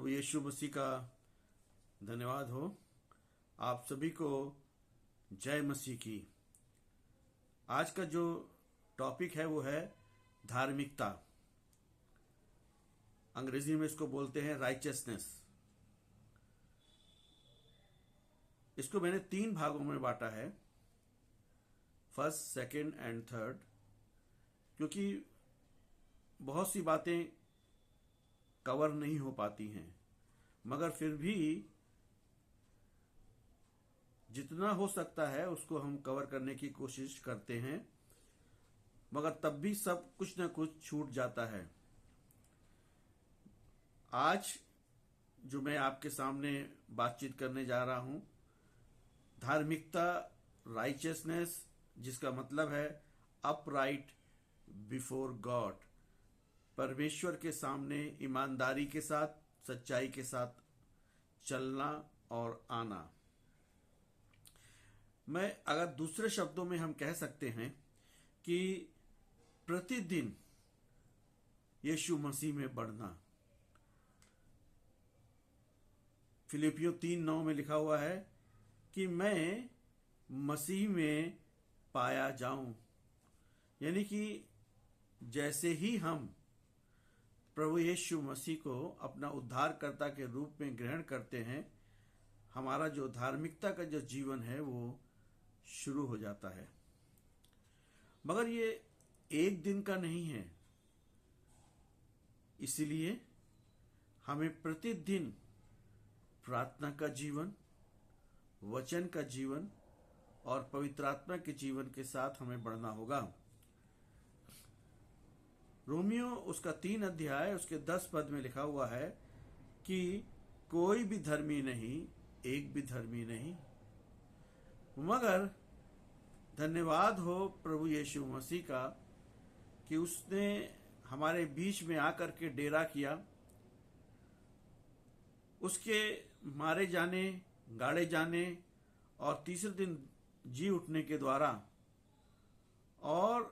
प्रभु यीशु मसीह का धन्यवाद हो। आप सभी को जय मसीह की। आज का जो टॉपिक है वो है धार्मिकता। अंग्रेजी में इसको बोलते हैं राइचियसनेस। इसको मैंने 3 भागों में बांटा है, फर्स्ट, सेकंड एंड थर्ड, क्योंकि बहुत सी बातें कवर नहीं हो पाती हैं, मगर फिर भी जितना हो सकता है उसको हम कवर करने की कोशिश करते हैं, मगर तब भी सब कुछ न कुछ छूट जाता है। आज जो मैं आपके सामने बातचीत करने जा रहा हूं, धार्मिकता, राइचियसनेस, जिसका मतलब है अपराइट बिफोर गॉड, परमेश्वर के सामने ईमानदारी के साथ, सच्चाई के साथ चलना और आना। मैं अगर दूसरे शब्दों में हम कह सकते हैं कि प्रतिदिन यीशु मसीह में बढ़ना। फिलिपियों 3:9 में लिखा हुआ है कि मैं मसीह में पाया जाऊं, यानी कि जैसे ही हम प्रभु यीशु मसीह को अपना उद्धारकर्ता के रूप में ग्रहण करते हैं, हमारा जो धार्मिकता का जो जीवन है वो शुरू हो जाता है। मगर ये एक दिन का नहीं है, इसीलिए हमें प्रतिदिन प्रार्थना का जीवन, वचन का जीवन और पवित्र आत्मा के जीवन के साथ हमें बढ़ना होगा। रोमियो उसका 3 अध्याय उसके 10 पद में लिखा हुआ है कि कोई भी धर्मी नहीं, एक भी धर्मी नहीं, मगर धन्यवाद हो प्रभु यीशु मसीह का कि उसने हमारे बीच में आकर के डेरा किया। उसके मारे जाने, गाड़े जाने और तीसरे दिन जी उठने के द्वारा और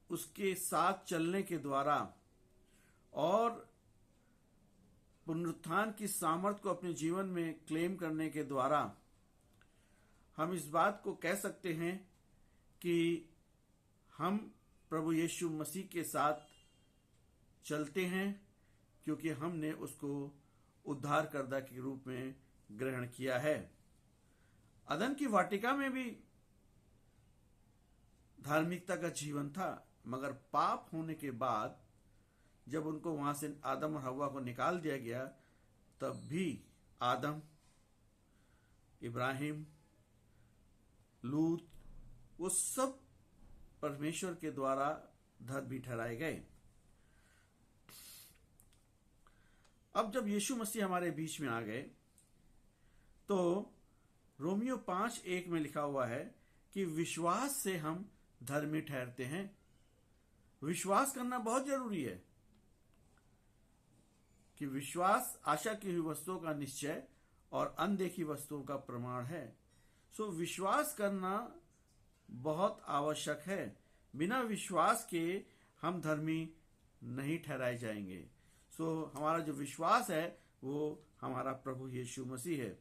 उसके साथ चलने के द्वारा और पुनरुत्थान की सामर्थ को अपने जीवन में क्लेम करने के द्वारा हम इस बात को कह सकते हैं कि हम प्रभु यीशु मसीह के साथ चलते हैं, क्योंकि हमने उसको उद्धारकर्ता के रूप में ग्रहण किया है। अदन की वाटिका में भी धार्मिकता का जीवन था, मगर पाप होने के बाद जब उनको वहां से आदम और हव्वा को निकाल दिया गया, तब भी आदम, इब्राहिम, लूत, वो सब परमेश्वर के द्वारा धर्मी ठहराए गए। अब जब यीशु मसीह हमारे बीच में आ गए, तो रोमियो 5:1 में लिखा हुआ है कि विश्वास से हम धर्मी ठहरते हैं। विश्वास करना बहुत जरूरी है कि विश्वास आशा की हुई वस्तुओं का निश्चय और अनदेखी वस्तुओं का प्रमाण है। सो विश्वास करना बहुत आवश्यक है। बिना विश्वास के हम धर्मी नहीं ठहराए जाएंगे। सो हमारा जो विश्वास है वो हमारा प्रभु यीशु मसीह है।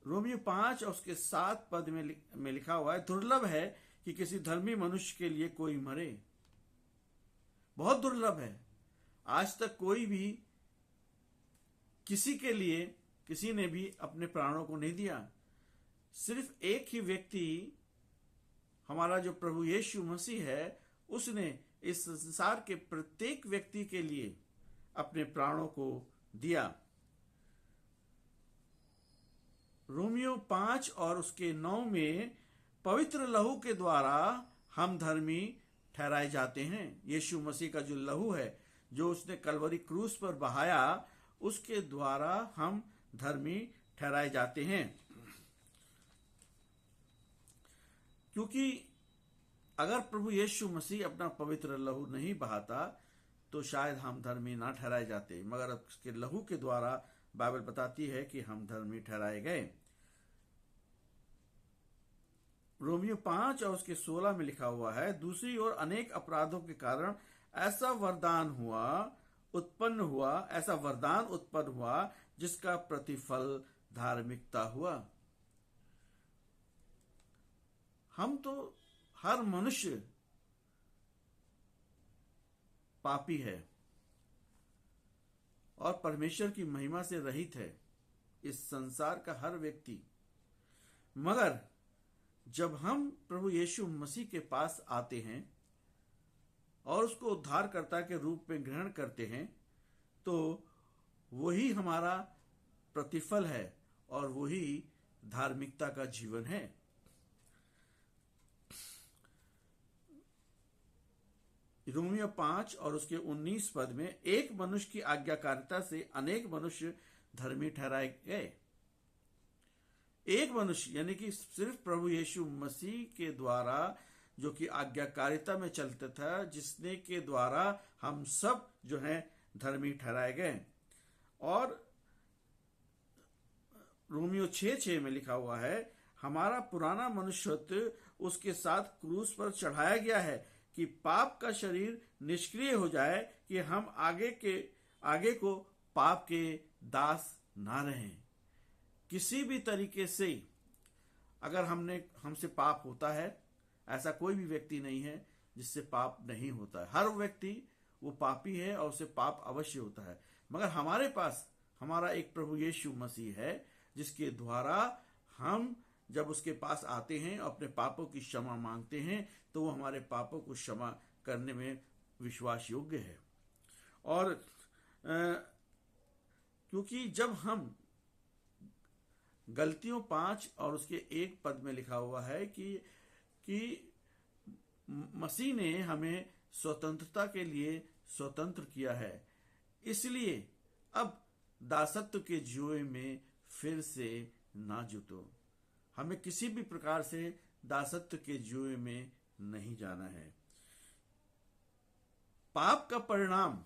रोमियो 5 और उसके 7 पद में लिखा हुआ है, दुर्लभ है कि किसी धर्मी मनुष्य के लिए कोई मरे। बहुत दुर्लभ है। आज तक कोई भी किसी के लिए किसी ने भी अपने प्राणों को नहीं दिया। सिर्फ एक ही व्यक्ति, हमारा जो प्रभु यीशु मसीह है, उसने इस संसार के प्रत्येक व्यक्ति के लिए अपने प्राणों को दिया। रोमियो 5 और उसके 9 में पवित्र लहू के द्वारा हम धर्मी ठहराए जाते हैं। यीशु मसीह का जो लहू है, जो उसने कलवरी क्रूस पर बहाया, उसके द्वारा हम धर्मी ठहराए जाते हैं। क्योंकि अगर प्रभु यीशु मसीह अपना पवित्र लहू नहीं बहाता तो शायद हम धर्मी ना ठहराए जाते, मगर उसके लहू के द्वारा बाइबल बताती है कि हम धर्मी ठहराए गए। रोमियो 5 और उसके 16 में लिखा हुआ है, दूसरी ओर अनेक अपराधों के कारण ऐसा वरदान हुआ उत्पन्न हुआ, ऐसा वरदान उत्पन्न हुआ जिसका प्रतिफल धार्मिकता हुआ। हम तो हर मनुष्य पापी है और परमेश्वर की महिमा से रहित है, इस संसार का हर व्यक्ति। मगर जब हम प्रभु यीशु मसीह के पास आते हैं और उसको उद्धारकर्ता के रूप में ग्रहण करते हैं, तो वही हमारा प्रतिफल है और वही धार्मिकता का जीवन है। रोमियो 5 और उसके 19 पद में, एक मनुष्य की आज्ञाकारिता से अनेक मनुष्य धर्मी ठहराए गए। एक मनुष्य यानी कि सिर्फ प्रभु यीशु मसीह के द्वारा, जो कि आज्ञाकारिता में चलता था, जिसने के द्वारा हम सब जो हैं धर्मी ठहराए गए। और रोमियो 6:6 में लिखा हुआ है, हमारा पुराना मनुष्यत्व उसके साथ क्रूस पर चढ़ाया गया है कि पाप का शरीर निष्क्रिय हो जाए, कि हम आगे को पाप के दास ना रहें। किसी भी तरीके से अगर हमसे पाप होता है, ऐसा कोई भी व्यक्ति नहीं है जिससे पाप नहीं होता है। हर व्यक्ति वो पापी है और उसे पाप अवश्य होता है। मगर हमारे पास हमारा एक प्रभु यीशु मसीह है, जिसके द्वारा हम जब उसके पास आते हैं और अपने पापों की क्षमा मांगते हैं, तो वो हमारे पापों को क्षमा करने में विश्वास योग्य है। और क्योंकि जब हम गलतियों 5 और उसके 1 पद में लिखा हुआ है कि मसीह ने हमें स्वतंत्रता के लिए स्वतंत्र किया है, इसलिए अब दासत्व के जुए में फिर से ना जुटो। हमें किसी भी प्रकार से दासत्व के जुए में नहीं जाना है। पाप का परिणाम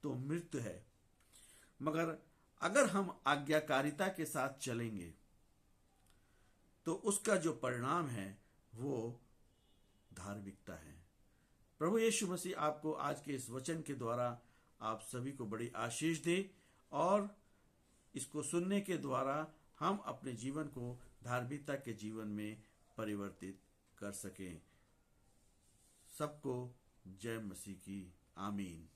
तो मृत्यु है, मगर अगर हम आज्ञाकारिता के साथ चलेंगे तो उसका जो परिणाम है वो धार्मिकता है। प्रभु यीशु मसीह आपको आज के इस वचन के द्वारा आप सभी को बड़ी आशीष दे और इसको सुनने के द्वारा हम अपने जीवन को धार्मिकता के जीवन में परिवर्तित कर सकें। सबको जय मसीह की। आमीन।